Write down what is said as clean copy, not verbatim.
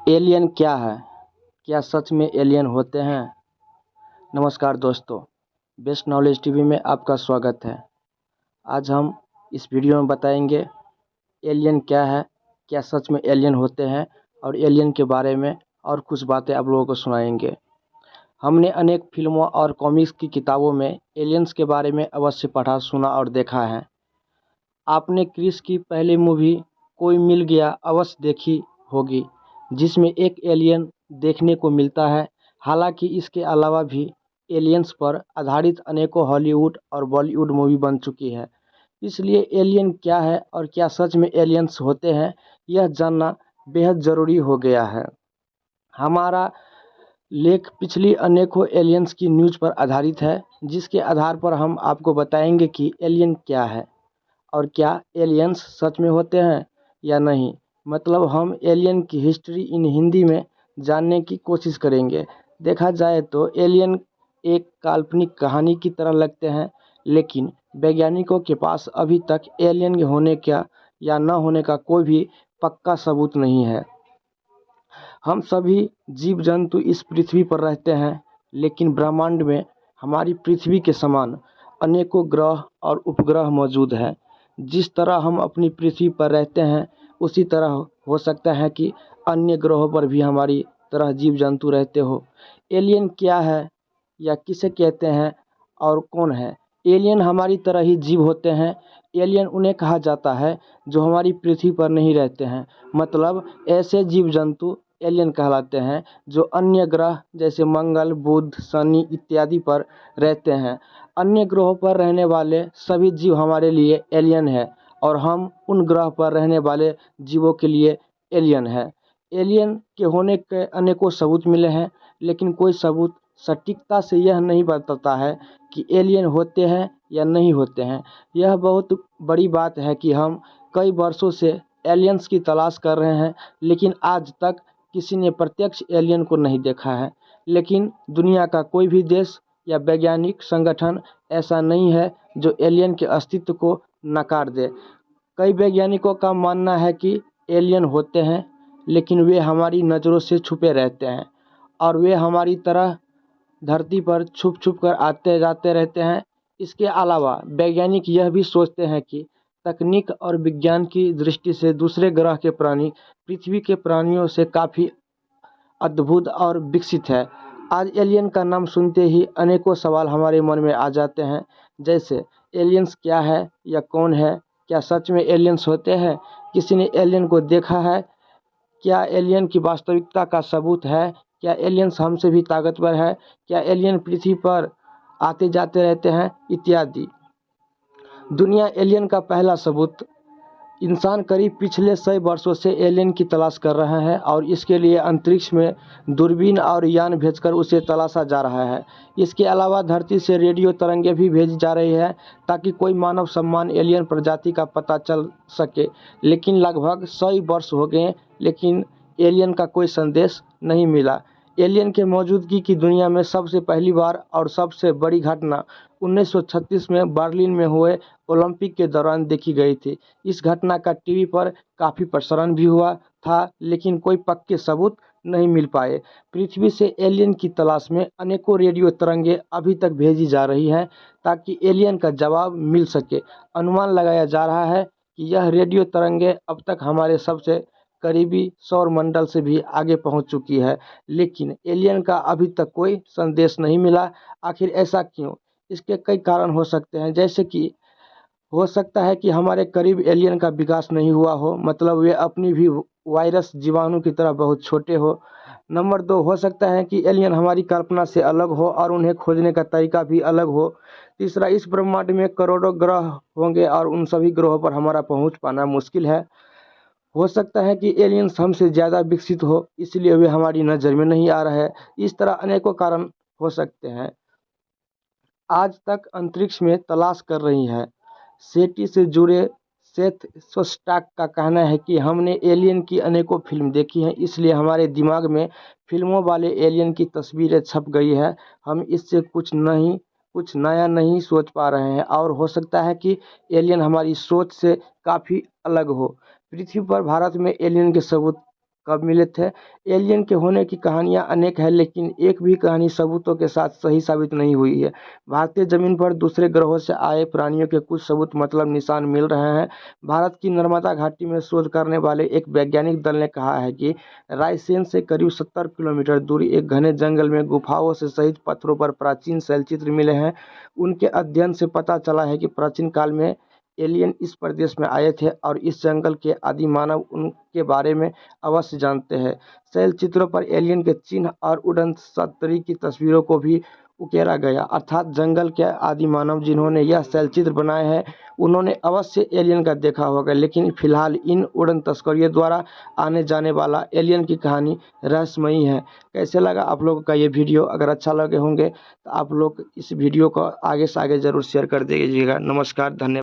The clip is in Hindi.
एलियन क्या है? क्या सच में एलियन होते हैं? नमस्कार दोस्तों, बेस्ट नॉलेज टीवी में आपका स्वागत है। आज हम इस वीडियो में बताएंगे एलियन क्या है, क्या सच में एलियन होते हैं और एलियन के बारे में और कुछ बातें आप लोगों को सुनाएंगे। हमने अनेक फिल्मों और कॉमिक्स की किताबों में एलियंस के बारे में अवश्य पढ़ा, सुना और देखा है। आपने क्रिस की पहली मूवी कोई मिल गया अवश्य देखी होगी, जिसमें एक एलियन देखने को मिलता है। हालांकि इसके अलावा भी एलियंस पर आधारित अनेकों हॉलीवुड और बॉलीवुड मूवी बन चुकी है। इसलिए एलियन क्या है और क्या सच में एलियंस होते हैं, यह जानना बेहद ज़रूरी हो गया है। हमारा लेख पिछली अनेकों एलियंस की न्यूज़ पर आधारित है, जिसके आधार पर हम आपको बताएंगे कि एलियन क्या है और क्या एलियंस सच में होते हैं या नहीं। मतलब हम एलियन की हिस्ट्री इन हिंदी में जानने की कोशिश करेंगे। देखा जाए तो एलियन एक काल्पनिक कहानी की तरह लगते हैं, लेकिन वैज्ञानिकों के पास अभी तक एलियन होने का या न होने का कोई भी पक्का सबूत नहीं है। हम सभी जीव जंतु इस पृथ्वी पर रहते हैं, लेकिन ब्रह्मांड में हमारी पृथ्वी के समान अनेकों ग्रह और उपग्रह मौजूद हैं। जिस तरह हम अपनी पृथ्वी पर रहते हैं, उसी तरह हो सकता है कि अन्य ग्रहों पर भी हमारी तरह जीव जंतु रहते हो। एलियन क्या है या किसे कहते हैं और कौन है? एलियन हमारी तरह ही जीव होते हैं। एलियन उन्हें कहा जाता है जो हमारी पृथ्वी पर नहीं रहते हैं। मतलब ऐसे जीव जंतु एलियन कहलाते हैं जो अन्य ग्रह जैसे मंगल, बुध, शनि इत्यादि पर रहते हैं। अन्य ग्रहों पर रहने वाले सभी जीव हमारे लिए एलियन है और हम उन ग्रह पर रहने वाले जीवों के लिए एलियन है। एलियन के होने के अनेकों सबूत मिले हैं, लेकिन कोई सबूत सटीकता से यह नहीं बताता है कि एलियन होते हैं या नहीं होते हैं। यह बहुत बड़ी बात है कि हम कई वर्षों से एलियंस की तलाश कर रहे हैं, लेकिन आज तक किसी ने प्रत्यक्ष एलियन को नहीं देखा है। लेकिन दुनिया का कोई भी देश या वैज्ञानिक संगठन ऐसा नहीं है जो एलियन के अस्तित्व को नकार दे। कई वैज्ञानिकों का मानना है कि एलियन होते हैं, लेकिन वे हमारी नज़रों से छुपे रहते हैं और वे हमारी तरह धरती पर छुप छुप कर आते जाते रहते हैं। इसके अलावा वैज्ञानिक यह भी सोचते हैं कि तकनीक और विज्ञान की दृष्टि से दूसरे ग्रह के प्राणी पृथ्वी के प्राणियों से काफ़ी अद्भुत और विकसित है। आज एलियन का नाम सुनते ही अनेकों सवाल हमारे मन में आ जाते हैं, जैसे एलियंस क्या है या कौन है? क्या सच में एलियंस होते हैं? किसी ने एलियन को देखा है? क्या एलियन की वास्तविकता का सबूत है? क्या एलियंस हमसे भी ताकतवर है? क्या एलियन पृथ्वी पर आते जाते रहते हैं? इत्यादि। दुनिया एलियन का पहला सबूत इंसान करीब पिछले 100 वर्षों से एलियन की तलाश कर रहा है और इसके लिए अंतरिक्ष में दूरबीन और यान भेजकर उसे तलाशा जा रहा है। इसके अलावा धरती से रेडियो तरंगें भी भेजी जा रही है ताकि कोई मानव सम्मान एलियन प्रजाति का पता चल सके। लेकिन लगभग 100 वर्ष हो गए, लेकिन एलियन का कोई संदेश नहीं मिला। एलियन के मौजूदगी की दुनिया में सबसे पहली बार और सबसे बड़ी घटना 1936 में बर्लिन में हुए ओलंपिक के दौरान देखी गई थी। इस घटना का टीवी पर काफ़ी प्रसारण भी हुआ था, लेकिन कोई पक्के सबूत नहीं मिल पाए। पृथ्वी से एलियन की तलाश में अनेकों रेडियो तरंगें अभी तक भेजी जा रही हैं ताकि एलियन का जवाब मिल सके। अनुमान लगाया जा रहा है कि यह रेडियो तरंगें अब तक हमारे सबसे करीबी सौर मंडल से भी आगे पहुंच चुकी है, लेकिन एलियन का अभी तक कोई संदेश नहीं मिला। आखिर ऐसा क्यों? इसके कई कारण हो सकते हैं, जैसे कि हो सकता है कि हमारे करीब एलियन का विकास नहीं हुआ हो, मतलब वे अपनी भी वायरस जीवाणु की तरह बहुत छोटे हो। नंबर 2, हो सकता है कि एलियन हमारी कल्पना से अलग हो और उन्हें खोजने का तरीका भी अलग हो। तीसरा, इस ब्रह्मांड में करोड़ों ग्रह होंगे और उन सभी ग्रहों पर हमारा पहुंच पाना मुश्किल है। हो सकता है कि एलियंस हमसे ज़्यादा विकसित हो, इसलिए वे हमारी नज़र में नहीं आ रहे हैं। इस तरह अनेकों कारण हो सकते हैं। आज तक अंतरिक्ष में तलाश कर रही है। सेटी से जुड़े सेथ शोस्टैक का कहना है कि हमने एलियन की अनेकों फिल्म देखी हैं, इसलिए हमारे दिमाग में फिल्मों वाले एलियन की तस्वीरें छप गई है। हम इससे कुछ नया नहीं सोच पा रहे हैं और हो सकता है कि एलियन हमारी सोच से काफ़ी अलग हो। पृथ्वी पर भारत में एलियन के सबूत कब मिले थे। एलियन के होने की कहानियां अनेक है, लेकिन एक भी कहानी सबूतों के साथ सही साबित नहीं हुई है। भारतीय जमीन पर दूसरे ग्रहों से आए प्राणियों के कुछ सबूत मतलब निशान मिल रहे हैं। भारत की नर्मदा घाटी में शोध करने वाले एक वैज्ञानिक दल ने कहा है कि रायसेन से करीब 70 किलोमीटर दूरी एक घने जंगल में गुफाओं से सहित पत्थरों पर प्राचीन शैलचित्र मिले हैं। उनके अध्ययन से पता चला है कि प्राचीन काल में एलियन इस प्रदेश में आए थे और इस जंगल के आदि मानव उनके बारे में अवश्य जानते हैं। शैलचित्रों पर एलियन के चिन्ह और उड़न तस्तरी की तस्वीरों को भी उकेरा गया, अर्थात जंगल के आदि मानव जिन्होंने यह शैलचित्र बनाए हैं उन्होंने अवश्य एलियन का देखा होगा। लेकिन फिलहाल इन उड़न तस्करियों द्वारा आने जाने वाला एलियन की कहानी रहस्यमयी है। कैसे लगा आप लोगों का ये वीडियो? अगर अच्छा लगे होंगे तो आप लोग इस वीडियो को आगे से आगे ज़रूर शेयर कर दीजिएगा। नमस्कार, धन्यवाद।